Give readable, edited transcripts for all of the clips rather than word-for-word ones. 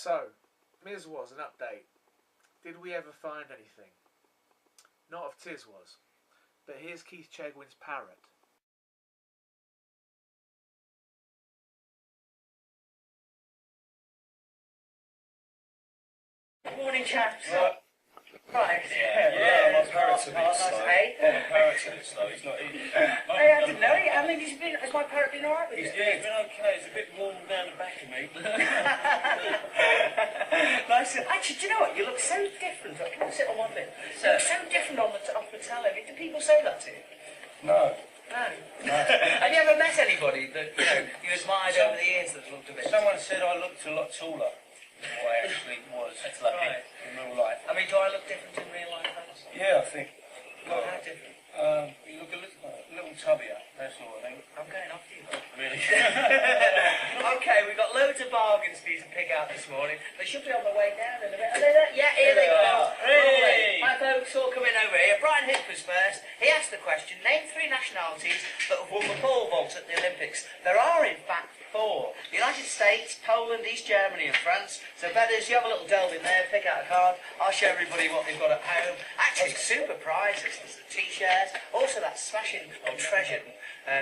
So, MISWAS, an update. Did we ever find anything? Not of Tiswas, but here's Keith Chegwin's Parrot. Morning, chaps. Right. Yeah, my parrot's a bit slow. My parrot's a bit slow. He's not eating. Hey, I didn't know. I mean, has my parrot been alright with you? Yeah, he's been okay. It's a bit warm down the back of me. Nice. Actually, do you know what? You look so different. Can I sit on one bit? You look so different on the telly. Do people say that to you? No. No. Have you ever met anybody that you admired over the years that looked a bit? Someone said I looked a lot taller than what I actually was. That's lovely. Right. In real life. I mean, do I look different in real life? Yeah, I think. Well, how different? You look a little tubbier. That's all I think. I'm going after you. Really? Okay, we've got loads of bargains for you to pick out this morning. They should be on the way down in a bit. Are they there? Yeah, here they go. Hey! My folks all coming over here. Brian Hick was first. He asked the question, name 3 nationalities that have won the pole vault at the Olympics. There are, in fact, 4. The United States, Poland, East Germany and France. So, betters, you have a little delve in there, pick out a card. I'll show everybody what they've got at home. Actually, super prizes. There's the T-shirts. Also, that smashing or treasured,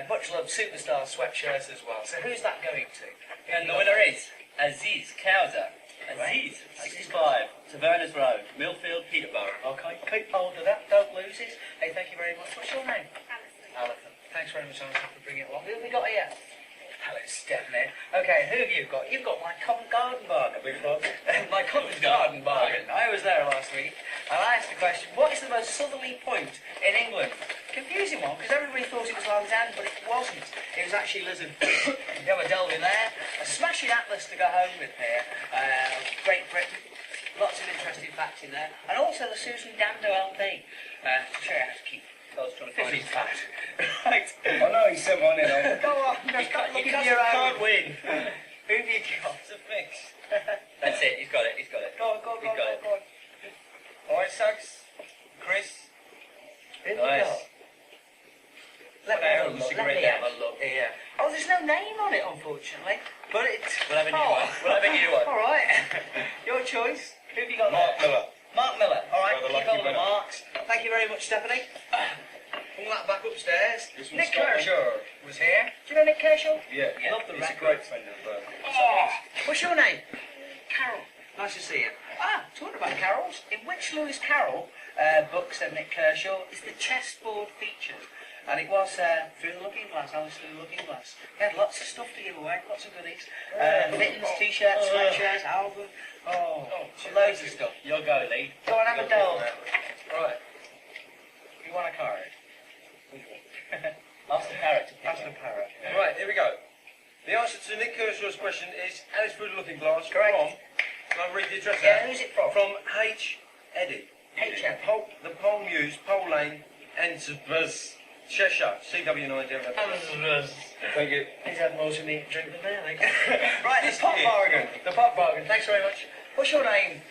much loved superstar sweatshirts as well. So, who's that going to? And the winner is Aziz Kauza. Aziz, 65, Tavernas Road, Millfield, Peterborough. Okay, keep hold of that. Don't lose it. Hey, thank you very much. What's your name? Alison. Thanks very much, Alison, for bringing it along. Who have we got here? Alice, Stephanie. Okay, who have you got? You've got my Covent Garden bargain, big dog. My Covent Garden bargain. I was there last week, and I asked the question, what is the most southerly point in England? Confusing one, because everybody thought it was Land's End, but it wasn't. It was actually Lizard. You have a delve in there. A smashing atlas to go home with here. Great Britain. Lots of interesting facts in there. And also the Susan Dando LP. Show you how to keep those trying to find his fat. Right. I know he sent one in. Go on, stop looking at your can't own. win. Who have you got? It's a fix. That's it, he's got it, he's got it. Go on. Alright, Suggs. Chris. Who have you Nice. got? Let me Put have a a look. cigarette Let me down. have a look here. Oh, there's no name on it, unfortunately. But it's... We'll have a new one. We'll have a new one. All right. Your choice. Who have you got Mark there? Miller. Mark Miller. All right, Well, the keep lucky hold of the winner. marks. Thank you very much, Stephanie. Pull that back upstairs. This one's Nick Scotland. Kershaw was here. Do you know Nick Kershaw? Yeah, Love the he's a record. great friend of Oh, what's your name? Carol. Nice to see you. Talking about carols, in which Lewis Carroll book, said Nick Kershaw, is the chessboard featured. And it was Through the Looking Glass, Alice Through the Looking Glass. He had lots of stuff to give away, lots of goodies. Mittens, T-shirts, sweatshirts, album. Loads of stuff. Your go, Lee. Go on, have a delve. Right. You want a card? Ask the parrot to pick That's one. the Parrot. Right, here we go. The answer to Nick Kershaw's question is Alice Through the Looking Glass. Correct. From, can I read the address Yeah, out? who's it from? From H. Eddy. H. The Pole Muse, Pole Lane, Enterbus, Cheshire, CW9. Thank you. He's had more to me drink than me, I think. Right, the pot bargain. The pot bargain. Thanks very much. What's your name?